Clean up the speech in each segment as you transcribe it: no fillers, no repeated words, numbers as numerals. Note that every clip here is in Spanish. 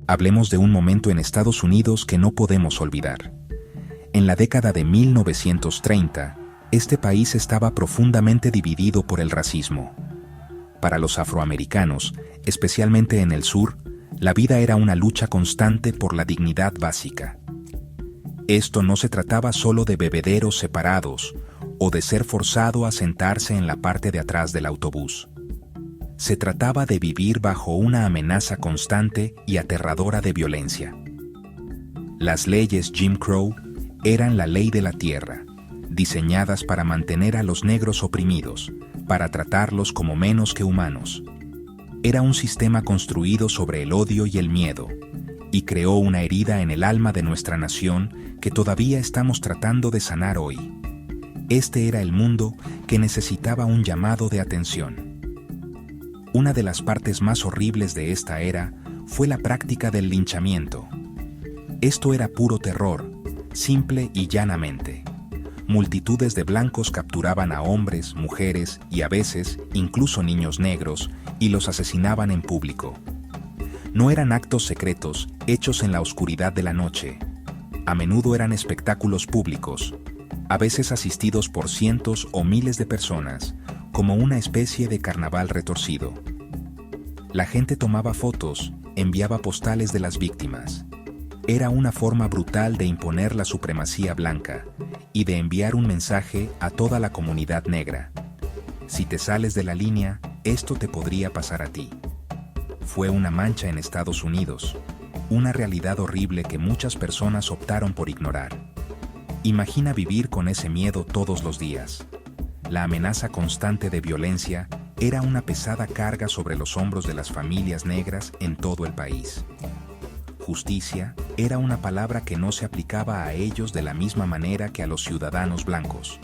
hablemos de un momento en Estados Unidos que no podemos olvidar. En la década de 1930, este país estaba profundamente dividido por el racismo. Para los afroamericanos, especialmente en el sur, la vida era una lucha constante por la dignidad básica. Esto no se trataba solo de bebederos separados o de ser forzado a sentarse en la parte de atrás del autobús. Se trataba de vivir bajo una amenaza constante y aterradora de violencia. Las leyes Jim Crow eran la ley de la tierra, diseñadas para mantener a los negros oprimidos, para tratarlos como menos que humanos. Era un sistema construido sobre el odio y el miedo, y creó una herida en el alma de nuestra nación que todavía estamos tratando de sanar hoy. Este era el mundo que necesitaba un llamado de atención. Una de las partes más horribles de esta era fue la práctica del linchamiento. Esto era puro terror, simple y llanamente. Multitudes de blancos capturaban a hombres, mujeres y a veces incluso niños negros y los asesinaban en público. No eran actos secretos hechos en la oscuridad de la noche. A menudo eran espectáculos públicos, a veces asistidos por cientos o miles de personas, como una especie de carnaval retorcido. La gente tomaba fotos, enviaba postales de las víctimas. Era una forma brutal de imponer la supremacía blanca y de enviar un mensaje a toda la comunidad negra. Si te sales de la línea, esto te podría pasar a ti. Fue una mancha en Estados Unidos, una realidad horrible que muchas personas optaron por ignorar. Imagina vivir con ese miedo todos los días. La amenaza constante de violencia era una pesada carga sobre los hombros de las familias negras en todo el país. Justicia era una palabra que no se aplicaba a ellos de la misma manera que a los ciudadanos blancos.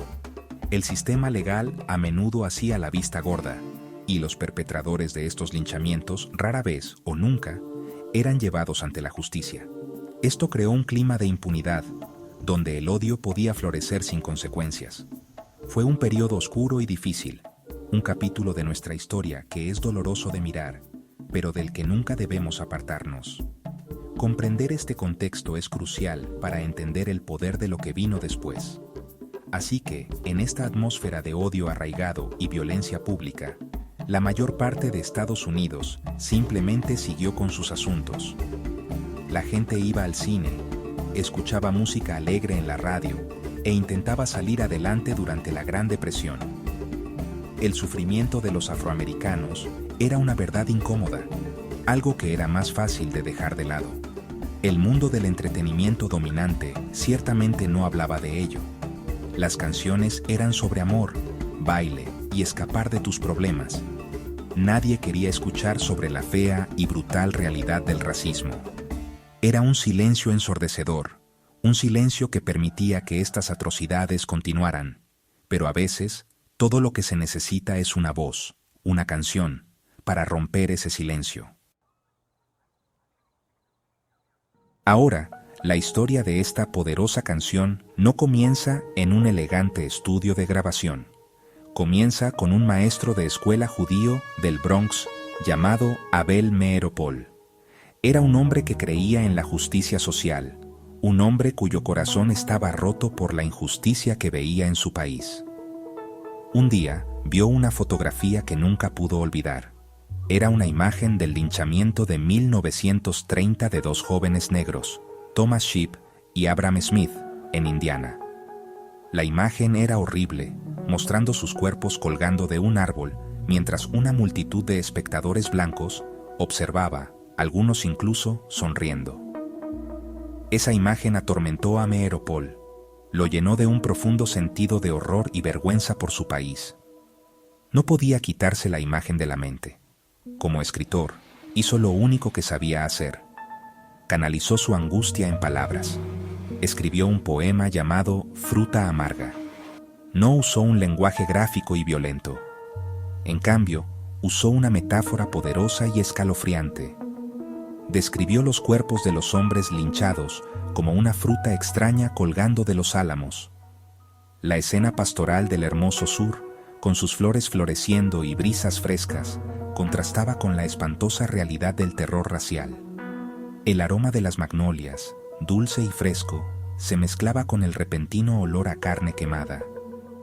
El sistema legal a menudo hacía la vista gorda, y los perpetradores de estos linchamientos rara vez o nunca eran llevados ante la justicia. Esto creó un clima de impunidad, donde el odio podía florecer sin consecuencias. Fue un periodo oscuro y difícil, un capítulo de nuestra historia que es doloroso de mirar, pero del que nunca debemos apartarnos. Comprender este contexto es crucial para entender el poder de lo que vino después. Así que, en esta atmósfera de odio arraigado y violencia pública, la mayor parte de Estados Unidos simplemente siguió con sus asuntos. La gente iba al cine, escuchaba música alegre en la radio e intentaba salir adelante durante la Gran Depresión. El sufrimiento de los afroamericanos era una verdad incómoda, algo que era más fácil de dejar de lado. El mundo del entretenimiento dominante ciertamente no hablaba de ello. Las canciones eran sobre amor, baile y escapar de tus problemas. Nadie quería escuchar sobre la fea y brutal realidad del racismo. Era un silencio ensordecedor, un silencio que permitía que estas atrocidades continuaran, pero a veces todo lo que se necesita es una voz, una canción, para romper ese silencio. Ahora, la historia de esta poderosa canción no comienza en un elegante estudio de grabación. Comienza con un maestro de escuela judío del Bronx llamado Abel Meeropol. Era un hombre que creía en la justicia social, un hombre cuyo corazón estaba roto por la injusticia que veía en su país. Un día, vio una fotografía que nunca pudo olvidar. Era una imagen del linchamiento de 1930 de dos jóvenes negros, Thomas Sheep y Abram Smith, en Indiana. La imagen era horrible, mostrando sus cuerpos colgando de un árbol, mientras una multitud de espectadores blancos observaba, algunos incluso sonriendo. Esa imagen atormentó a Meeropol, lo llenó de un profundo sentido de horror y vergüenza por su país. No podía quitarse la imagen de la mente. Como escritor, hizo lo único que sabía hacer. Canalizó su angustia en palabras. Escribió un poema llamado Fruta Amarga. No usó un lenguaje gráfico y violento. En cambio, usó una metáfora poderosa y escalofriante. Describió los cuerpos de los hombres linchados como una fruta extraña colgando de los álamos. La escena pastoral del hermoso sur, con sus flores floreciendo y brisas frescas, contrastaba con la espantosa realidad del terror racial. El aroma de las magnolias, dulce y fresco, se mezclaba con el repentino olor a carne quemada.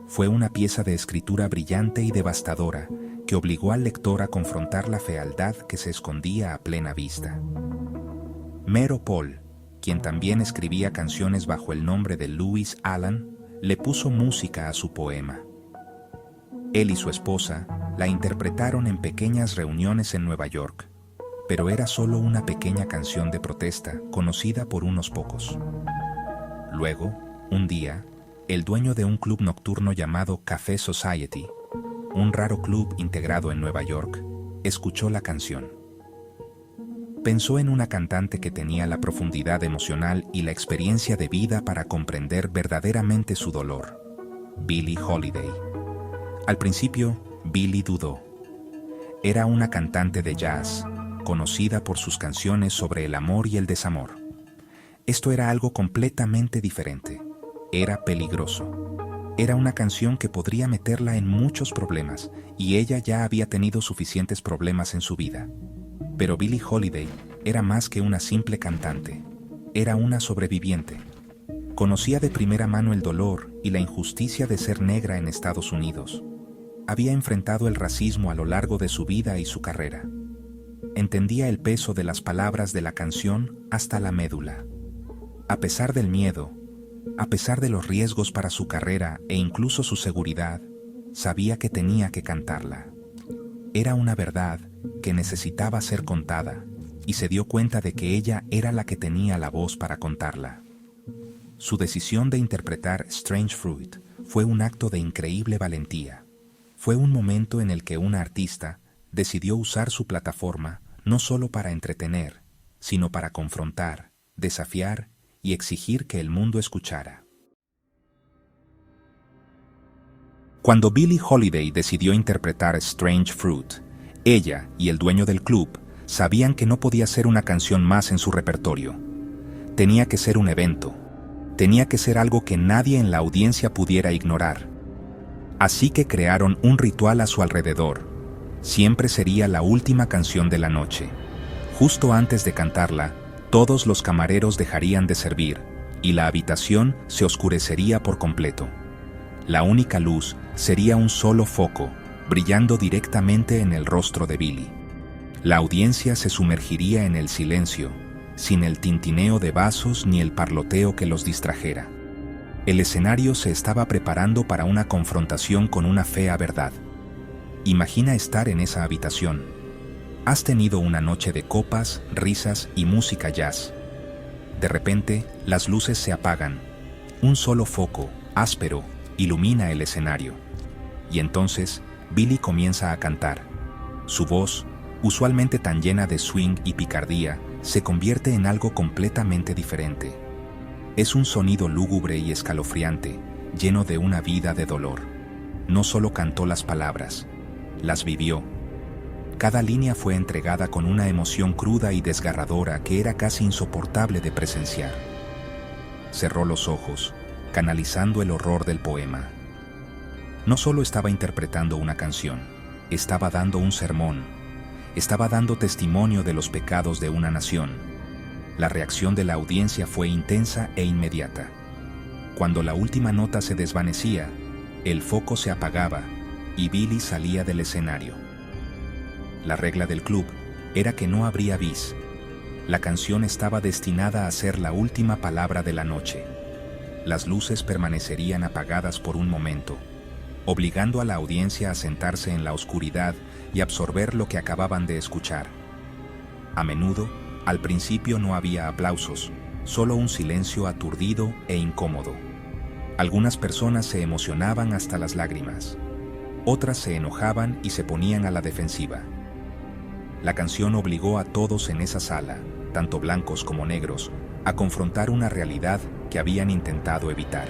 Fue una pieza de escritura brillante y devastadora que obligó al lector a confrontar la fealdad que se escondía a plena vista. Mero Paul, quien también escribía canciones bajo el nombre de Louis Allen, le puso música a su poema. Él y su esposa la interpretaron en pequeñas reuniones en Nueva York, pero era solo una pequeña canción de protesta conocida por unos pocos. Luego, un día, el dueño de un club nocturno llamado Café Society, un raro club integrado en Nueva York, escuchó la canción. Pensó en una cantante que tenía la profundidad emocional y la experiencia de vida para comprender verdaderamente su dolor: Billie Holiday. Al principio, Billie dudó. Era una cantante de jazz, conocida por sus canciones sobre el amor y el desamor. Esto era algo completamente diferente. Era peligroso. Era una canción que podría meterla en muchos problemas, y ella ya había tenido suficientes problemas en su vida. Pero Billie Holiday era más que una simple cantante. Era una sobreviviente. Conocía de primera mano el dolor y la injusticia de ser negra en Estados Unidos. Había enfrentado el racismo a lo largo de su vida y su carrera. Entendía el peso de las palabras de la canción hasta la médula. A pesar del miedo, a pesar de los riesgos para su carrera e incluso su seguridad, sabía que tenía que cantarla. Era una verdad que necesitaba ser contada, y se dio cuenta de que ella era la que tenía la voz para contarla. Su decisión de interpretar Strange Fruit fue un acto de increíble valentía. Fue un momento en el que una artista decidió usar su plataforma no solo para entretener, sino para confrontar, desafiar y exigir que el mundo escuchara. Cuando Billie Holiday decidió interpretar Strange Fruit, ella y el dueño del club sabían que no podía ser una canción más en su repertorio. Tenía que ser un evento. Tenía que ser algo que nadie en la audiencia pudiera ignorar. Así que crearon un ritual a su alrededor. Siempre sería la última canción de la noche. Justo antes de cantarla, todos los camareros dejarían de servir y la habitación se oscurecería por completo. La única luz sería un solo foco, brillando directamente en el rostro de Billie. La audiencia se sumergiría en el silencio, sin el tintineo de vasos ni el parloteo que los distrajera. El escenario se estaba preparando para una confrontación con una fea verdad. Imagina estar en esa habitación. Has tenido una noche de copas, risas y música jazz. De repente, las luces se apagan. Un solo foco, áspero, ilumina el escenario. Y entonces, Billie comienza a cantar. Su voz, usualmente tan llena de swing y picardía, se convierte en algo completamente diferente. Es un sonido lúgubre y escalofriante, lleno de una vida de dolor. No solo cantó las palabras, las vivió. Cada línea fue entregada con una emoción cruda y desgarradora que era casi insoportable de presenciar. Cerró los ojos, canalizando el horror del poema. No solo estaba interpretando una canción, estaba dando un sermón. Estaba dando testimonio de los pecados de una nación. La reacción de la audiencia fue intensa e inmediata. Cuando la última nota se desvanecía, el foco se apagaba y Billie salía del escenario. La regla del club era que no habría bis. La canción estaba destinada a ser la última palabra de la noche. Las luces permanecerían apagadas por un momento, obligando a la audiencia a sentarse en la oscuridad y absorber lo que acababan de escuchar. A menudo, al principio no había aplausos, solo un silencio aturdido e incómodo. Algunas personas se emocionaban hasta las lágrimas. Otras se enojaban y se ponían a la defensiva. La canción obligó a todos en esa sala, tanto blancos como negros, a confrontar una realidad que habían intentado evitar.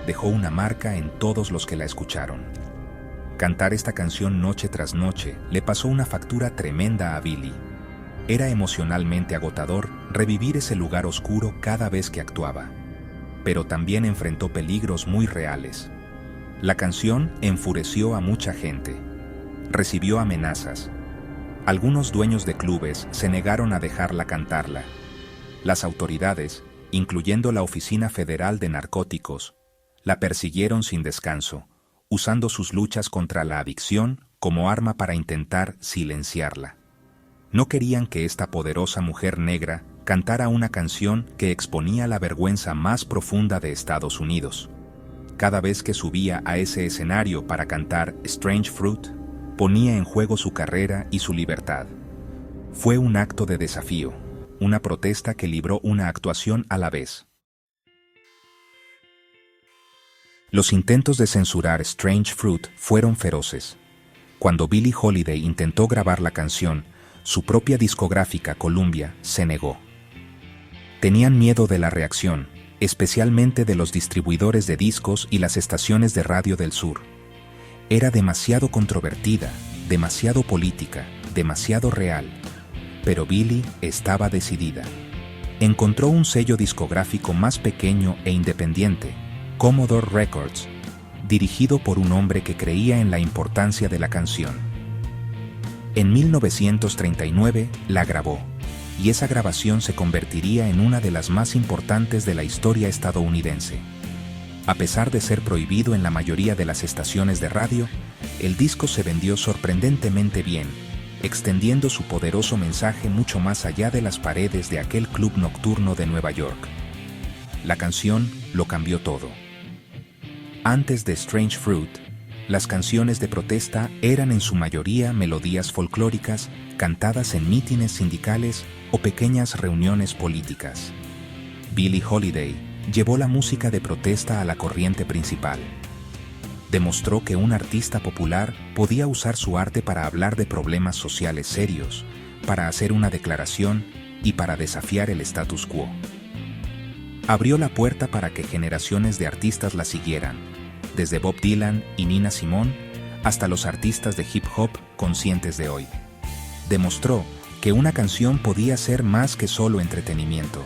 Dejó una marca en todos los que la escucharon. Cantar esta canción noche tras noche le pasó una factura tremenda a Billie. Era emocionalmente agotador revivir ese lugar oscuro cada vez que actuaba. Pero también enfrentó peligros muy reales. La canción enfureció a mucha gente. Recibió amenazas. Algunos dueños de clubes se negaron a dejarla cantarla. Las autoridades, incluyendo la Oficina Federal de Narcóticos, la persiguieron sin descanso, usando sus luchas contra la adicción como arma para intentar silenciarla. No querían que esta poderosa mujer negra cantara una canción que exponía la vergüenza más profunda de Estados Unidos. Cada vez que subía a ese escenario para cantar Strange Fruit, ponía en juego su carrera y su libertad. Fue un acto de desafío, una protesta que libró una actuación a la vez. Los intentos de censurar Strange Fruit fueron feroces. Cuando Billie Holiday intentó grabar la canción, su propia discográfica Columbia se negó. Tenían miedo de la reacción, especialmente de los distribuidores de discos y las estaciones de radio del sur. Era demasiado controvertida, demasiado política, demasiado real. Pero Billie estaba decidida. Encontró un sello discográfico más pequeño e independiente, Commodore Records, dirigido por un hombre que creía en la importancia de la canción. En 1939 la grabó, y esa grabación se convertiría en una de las más importantes de la historia estadounidense. A pesar de ser prohibido en la mayoría de las estaciones de radio, el disco se vendió sorprendentemente bien, extendiendo su poderoso mensaje mucho más allá de las paredes de aquel club nocturno de Nueva York. La canción lo cambió todo. Antes de Strange Fruit, las canciones de protesta eran en su mayoría melodías folclóricas cantadas en mítines sindicales o pequeñas reuniones políticas. Billie Holiday llevó la música de protesta a la corriente principal. Demostró que un artista popular podía usar su arte para hablar de problemas sociales serios, para hacer una declaración y para desafiar el status quo. Abrió la puerta para que generaciones de artistas la siguieran, desde Bob Dylan y Nina Simone hasta los artistas de hip hop conscientes de hoy. Demostró que una canción podía ser más que solo entretenimiento.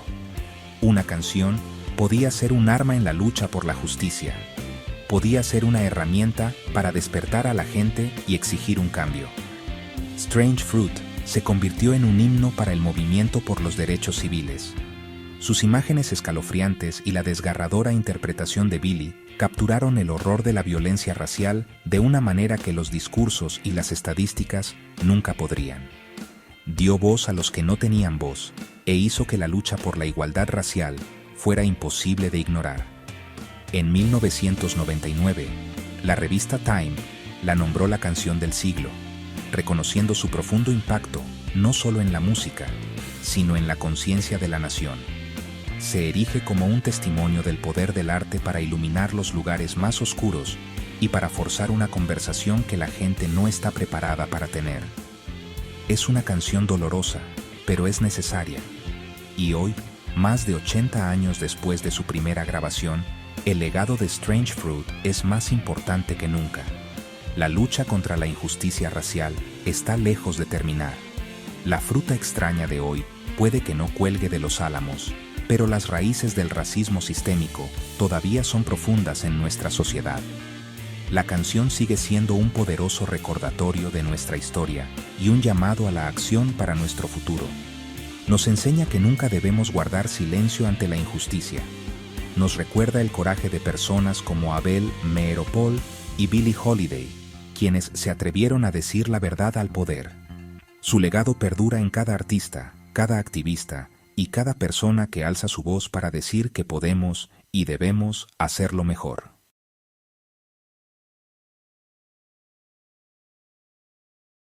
Una canción podía ser un arma en la lucha por la justicia. Podía ser una herramienta para despertar a la gente y exigir un cambio. Strange Fruit se convirtió en un himno para el movimiento por los derechos civiles. Sus imágenes escalofriantes y la desgarradora interpretación de Billie capturaron el horror de la violencia racial de una manera que los discursos y las estadísticas nunca podrían. Dio voz a los que no tenían voz e hizo que la lucha por la igualdad racial fuera imposible de ignorar. En 1999, la revista Time la nombró la canción del siglo, reconociendo su profundo impacto no solo en la música, sino en la conciencia de la nación. Se erige como un testimonio del poder del arte para iluminar los lugares más oscuros y para forzar una conversación que la gente no está preparada para tener. Es una canción dolorosa, pero es necesaria. Y hoy, más de 80 años después de su primera grabación, el legado de Strange Fruit es más importante que nunca. La lucha contra la injusticia racial está lejos de terminar. La fruta extraña de hoy puede que no cuelgue de los álamos, pero las raíces del racismo sistémico todavía son profundas en nuestra sociedad. La canción sigue siendo un poderoso recordatorio de nuestra historia y un llamado a la acción para nuestro futuro. Nos enseña que nunca debemos guardar silencio ante la injusticia. Nos recuerda el coraje de personas como Abel Meeropol y Billie Holiday, quienes se atrevieron a decir la verdad al poder. Su legado perdura en cada artista, cada activista y cada persona que alza su voz para decir que podemos y debemos hacerlo mejor.